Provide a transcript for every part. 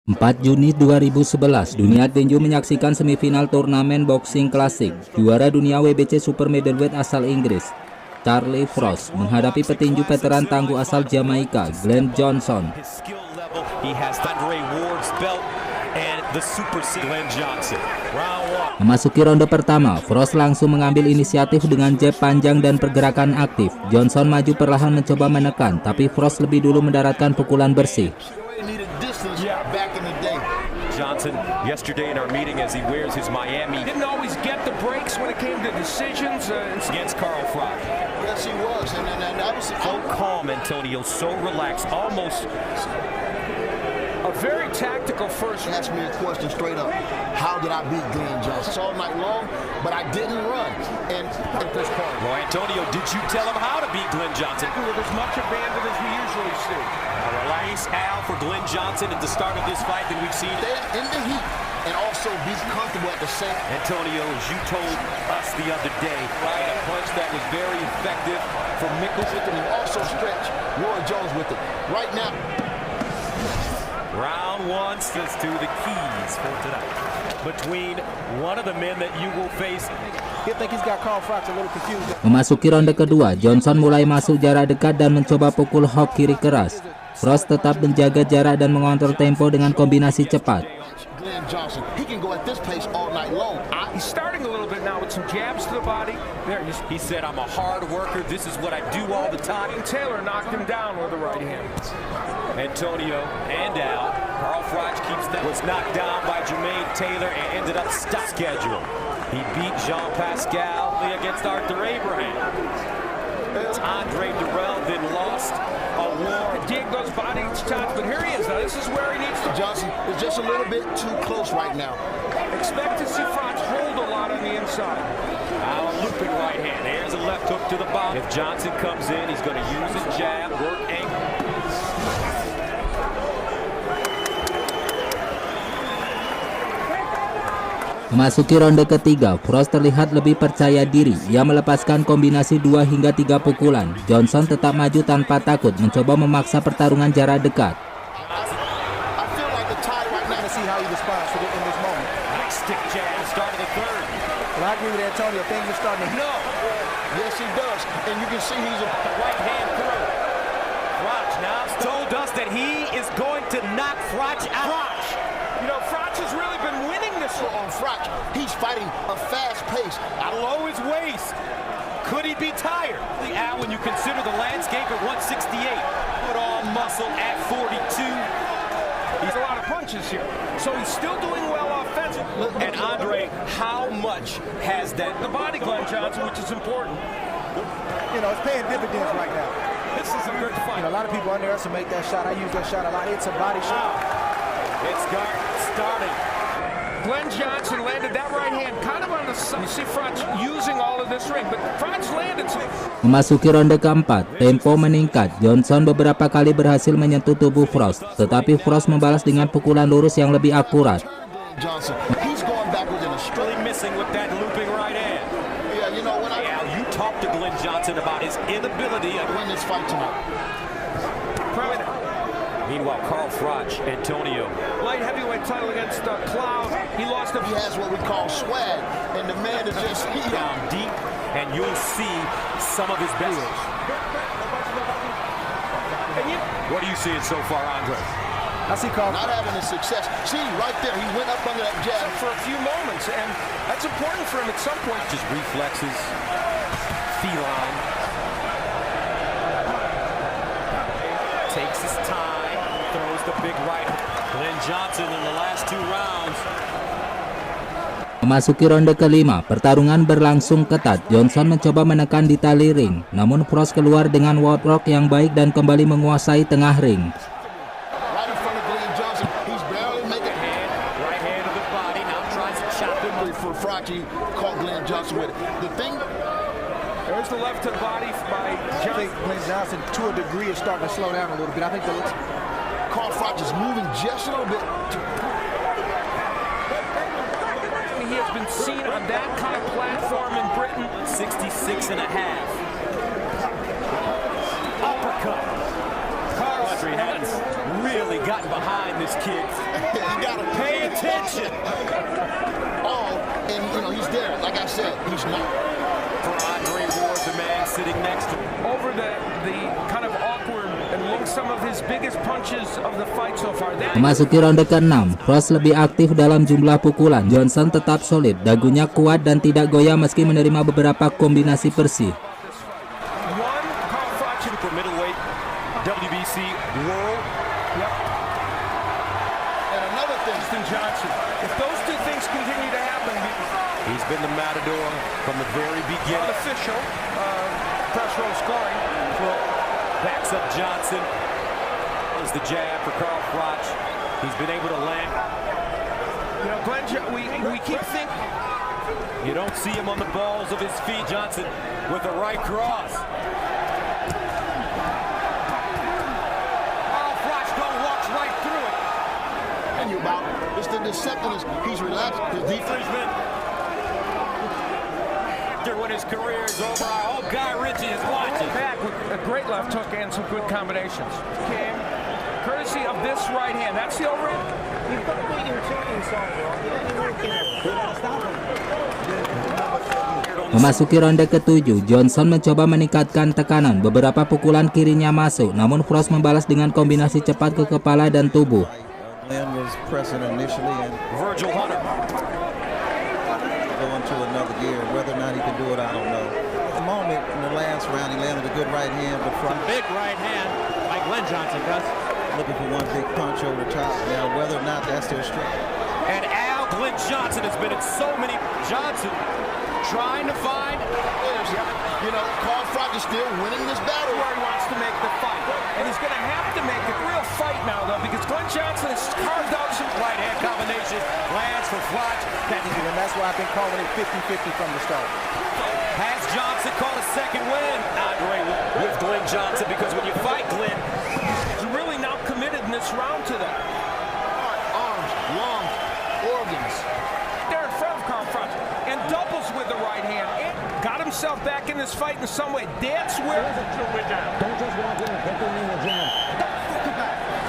4 Juni 2011, dunia tinju menyaksikan semifinal turnamen boxing klasik. Juara dunia WBC Super Middleweight asal Inggris, Charlie Frost, menghadapi petinju veteran tangguh asal Jamaika, Glenn Johnson. Memasuki ronde pertama, Frost langsung mengambil inisiatif dengan jab panjang dan pergerakan aktif. Johnson maju perlahan mencoba menekan, tapi Frost lebih dulu mendaratkan pukulan bersih. Johnson yesterday in our meeting as he wears his Miami didn't always get the breaks when it came to decisions against Carl Froch. Yes, he was, and that was so calm, Antonio, so relaxed, almost a very tactical first. Ask me a question straight up. How did I beat Glenn Johnson all night long? But I didn't run. And at this point, well, Antonio, did you tell him how to beat Glenn Johnson? With as much abandon as we usually see. A relaxed Al for Glenn Johnson at the start of this fight that we've seen. In the heat and also be comfortable at the same. Antonio, as you told us the other day, right, a punch that was very effective for Mickelson. And also stretch Roy Jones with it. Right now. Round one says to the keys for tonight. Between one of the men that you will face. Memasuki ronde kedua, Johnson mulai masuk jarak dekat dan mencoba pukul hook kiri keras. Frost tetap menjaga jarak dan mengontrol tempo dengan kombinasi cepat. Johnson, he can go at this pace all night long. He's starting a little bit now with some jabs to the body. There, he said, "I'm a hard worker. This is what I do all the time." And Taylor knocked him down with the right hand. Antonio and out. Carl Froch keeps that. Was knocked down by Jermaine Taylor and ended up stop schedule. He beat Jean Pascal against Arthur Abraham. Andre Durrell then lost a war. Dig those body shots, but here he is. Now this is where he needs to. Johnson is just a little bit too close right now. Expect to see Froch hold a lot on the inside. Now a looping right hand. There's a left hook to the bottom. If Johnson comes in, he's going to use his jab, work angle. Memasuki ronde ketiga, Frost terlihat lebih percaya diri. Ia melepaskan kombinasi 2 hingga 3 pukulan. Johnson tetap maju tanpa takut, mencoba memaksa pertarungan jarak dekat. On Froch, he's fighting a fast pace. At a low his waist. Could he be tired? Al, when you consider the landscape at 168, put on muscle at 42. He's a lot of punches here, so he's still doing well offensively. And Andre, how much has that the body, Glenn Johnson, which is important? You know, it's paying dividends right now. This is a good fight. You know, a lot of people underestimate that shot. I use that shot a lot. It's a body shot. It's starting. Glenn Johnson landed that right hand kind of on the side. You see Froch using all of this ring, but Froch landed. Memasuki ronde keempat, tempo meningkat. Johnson beberapa kali berhasil menyentuh tubuh Frost, tetapi Frost membalas dengan pukulan lurus yang lebih akurat. Johnson, he's going backwards in a straight. Missing with that looping right hand. Yeah, you know when you talked to Glenn Johnson about his inability to win this fight tonight. Meanwhile, Carl Froch, Antonio, light heavyweight title against Cloud. He lost. He has what we call swag, and the man is just down deep, and you'll see some of his best. What are you seeing so far, Andre? I see Carl not having the success. See, right there, he went up under that jab for a few moments, and that's important for him at some point. Just reflexes, feline. Takes his time. Throws the big right. Glenn Johnson in the last 2 rounds. Memasuki ronde kelima, pertarungan berlangsung ketat. Johnson mencoba menekan di tali ring, namun Frost keluar dengan work yang baik dan kembali menguasai tengah ring. There's the left to the body by Johnson. I think Glenn Johnson, to a degree, is starting to slow down a little bit. I think Carl Froch is moving just a little bit. He has been seen on that kind of platform in Britain. 66 and a half. Uppercut. Carl has really gotten behind this kid. attention. All, and he's there. Like I said, he's not. For Andre Ward, the man sitting next to him. Over the kind of awkward and linked some of his biggest punches of the fight so far. Memasuki ronde ke-6, Frost lebih aktif dalam jumlah pukulan. Johnson tetap solid, dagunya kuat dan tidak goyah meski menerima beberapa kombinasi bersih. For middleweight WBC World. Yep. And another thing, Dustin Johnson. If those two things continue to happen, He's been the matador from the very beginning. unofficial press row scoring. Backs up Johnson. Is the jab for Carl Froch. He's been able to land. Glenn, we keep thinking. You don't see him on the balls of his feet. Johnson with the right cross. it's the deception. He's relaxed. His defense. When his career is over, I hope Guy Ritchie is watching. Back with a great left hook and some good combinations. Came courtesy of this right hand. That's the overhand. Memasuki ronde ke-7, Johnson mencoba meningkatkan tekanan. Beberapa pukulan kirinya masuk, namun Frost membalas dengan kombinasi cepat ke kepala dan tubuh. Glenn was pressing initially and Virgil Hunter going to another gear. Whether or not he can do it, I don't know. At the moment, in the last round, he landed a good right hand, but from big right hand like Glenn Johnson does. Looking for one big punch over the top. Now, whether or not that's their strength. and Al Glenn Johnson has been in so many. Johnson trying to find. Carl Froch is still winning this battle. Where he wants to make the fight. And he's going to have to make a real fight now, though, because Glenn Johnson has carved out some right hand combination. Lands for Froch. And that's why I've been calling it 50-50 from the start. Has Johnson caught a second win? Andre with Glenn Johnson, because when you fight Glenn, he's really now committed in this round to that. Arms, lungs, organs. They're in front of Carl Froch and doubles with the right hand. And got himself back in this fight in some way. That's where. Don't just walk in and put them in the jam.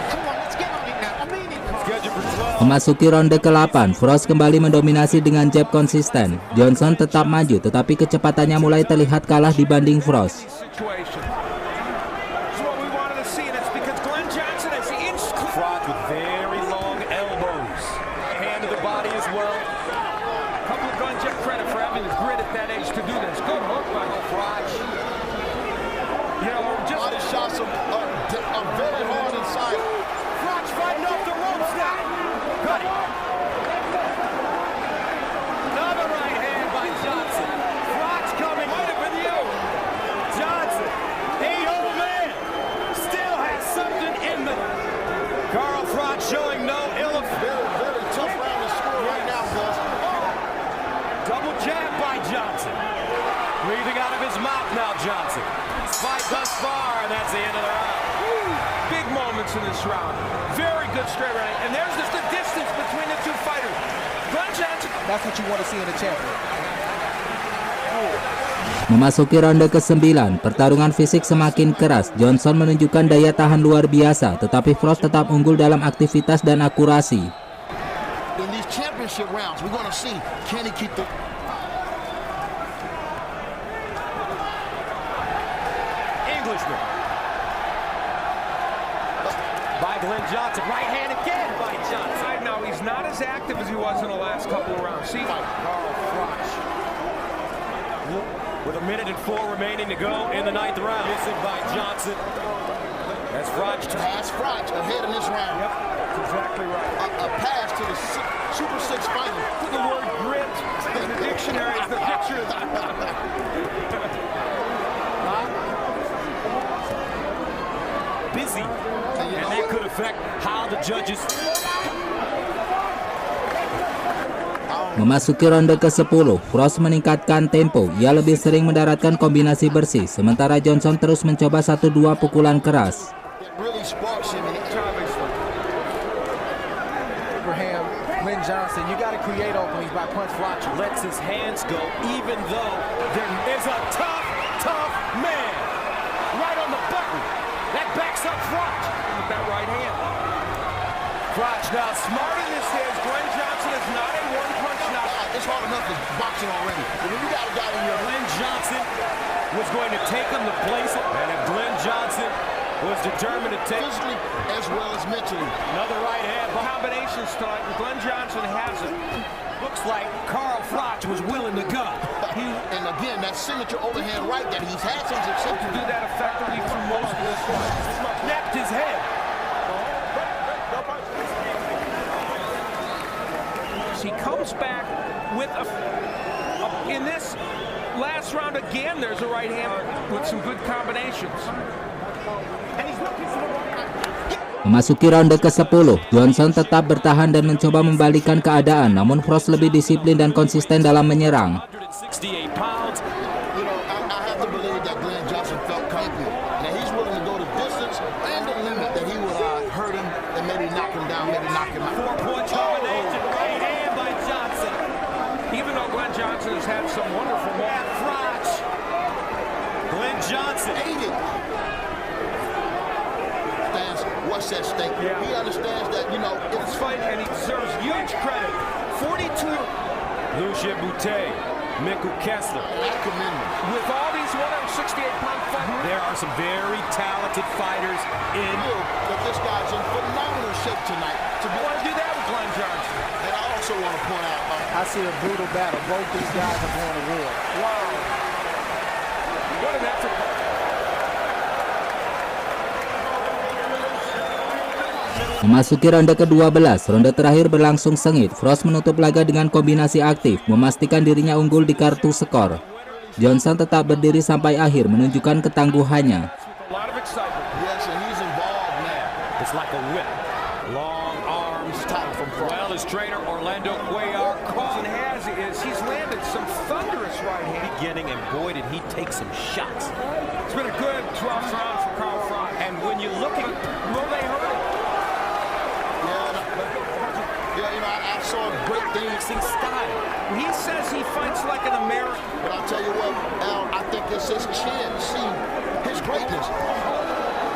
Come on, let's get on it now. I mean it. scheduled for 12. Memasuki ronde ke-8, Frost kembali mendominasi dengan jab konsisten. Johnson tetap maju, tetapi kecepatannya mulai terlihat kalah dibanding Frost. Situation. This is what we wanted to see, and it's because Glenn Johnson has inched. Froch with very long elbows. Hand to the body as well. A couple of Glenn Johnson credit for having the grit at that age to do this. Good hook by Froch. Just Body shots are very hard inside. Froch fighting off the ropes now. Cut it. Another right hand by Johnson. Froch coming. Might have been you. Johnson, hey old man, still has something in the. Carl Froch showing no ill effect. Very, very tough round to score right now, Gus. Double jab by Johnson. Breathing out of his mouth now, Johnson. Fight thus far, and that's the end of the round. big moments in this round. Very good straight right. And there's just the distance between the two fighters. Glenn Johnson. That's what you want to see in a champion. Memasuki ronde ke-9, pertarungan fisik semakin keras. Johnson menunjukkan daya tahan luar biasa, tetapi Frost tetap unggul dalam aktivitas dan akurasi. In these championship rounds, we're going to see, can he keep the... Englishman. By Glenn Johnson. Right hand again by Johnson. Right now, he's not as active as he was in the last couple of rounds. See, Carl Froch. With a minute and 4 remaining to go in the 9th round. Missing by Johnson. That's Froch. Pass Froch ahead in this round. yep, that's exactly right. A pass to the Super 6 fighter. Put the word grit in the dictionary as the picture. Busy. And that could affect how the judges... Memasuki ronde ke-10, Frost meningkatkan tempo. Ia lebih sering mendaratkan kombinasi bersih, sementara Johnson terus mencoba 1-2 pukulan keras. It really sparks him. Abraham, Glenn Johnson, you got to create openings by punch Froch. lets his hands go, even though there is a tough man right on the button. That backs up Froch. With that right hand. Froch now smart Smart in this is Glenn Johnson not a one-punch knockout. It's hard enough as boxing already. But when you got a guy in your Glenn Johnson was going to take him to place it. And if Glenn Johnson was determined to take physically as well as mentally. another right hand, Combination start, and Glenn Johnson has it. looks like Carl Froch was willing to go. And again, that signature overhand right that he's had some success To do that effectively through most of this fight. Snapped his head. He comes back with in this last round again, there's a right hand with some good combinations. And he's looking for the right. Memasuki ronde ke-10, Johnson tetap bertahan dan mencoba membalikkan keadaan, namun Frost lebih disiplin dan konsisten dalam menyerang. 168 pounds. You know, I have to believe that Glenn Johnson felt comfortable. That he's willing to go the distance and the limit that he would hurt him and maybe knock him down, maybe knock him out. 4-point combination, right hand by Johnson. Even though Glenn Johnson has had some wonderful moments. Froch. Glenn Johnson. Ate it. Understands what's at stake. Yeah. He understands that, you know, This fight, and he deserves huge credit. 42 Lucien Boutte. Mikkel Kessler. I commend him. with all these 168-pound fighters. There are some very talented fighters in. That this guy's in phenomenal shape tonight. To be I want to do that with Glenn Johnson. And I also want to point out, I see a brutal battle. Both these guys are going to war. Wow. What an effort. Memasuki ronde ke-12, ronde terakhir berlangsung sengit. Frost menutup laga dengan kombinasi aktif, memastikan dirinya unggul di kartu skor. Johnson tetap berdiri sampai akhir, menunjukkan ketangguhannya. A lot of excitement. yes, and he's involved now. It's like a whip. Long arms. Well, his trainer Orlando Cuellar All he has is he's landed some thunderous right hand. beginning, and boy, did he take some shots. It's been a good 12th round for Carl Froch. And when you look at Will they hurt him? Yeah, you know, I saw great things. mixing style, He says he fights like an American. But I'll tell you what, Al, I think it's his chin. See his greatness.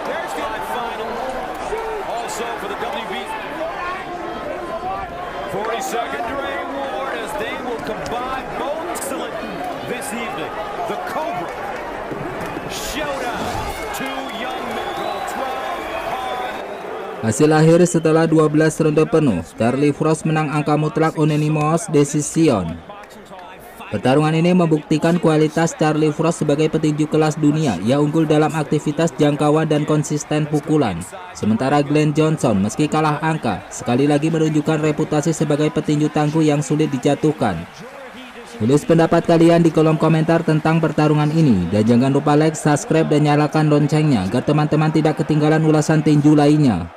there's the final. Also for the WB. 42nd Dre Ward as they will combine both excellent this evening. The Cobra Showdown. Two young men go 12 hard. Hasil akhir setelah 12 ronde penuh, Charlie Frost menang angka mutlak unanimous decision. Pertarungan ini membuktikan kualitas Charlie Frost sebagai petinju kelas dunia. Ia unggul dalam aktivitas jangkauan dan konsisten pukulan. Sementara Glenn Johnson meski kalah angka, sekali lagi menunjukkan reputasi sebagai petinju tangguh yang sulit dijatuhkan. Tulis pendapat kalian di kolom komentar tentang pertarungan ini. Dan jangan lupa like, subscribe, dan nyalakan loncengnya agar teman-teman tidak ketinggalan ulasan tinju lainnya.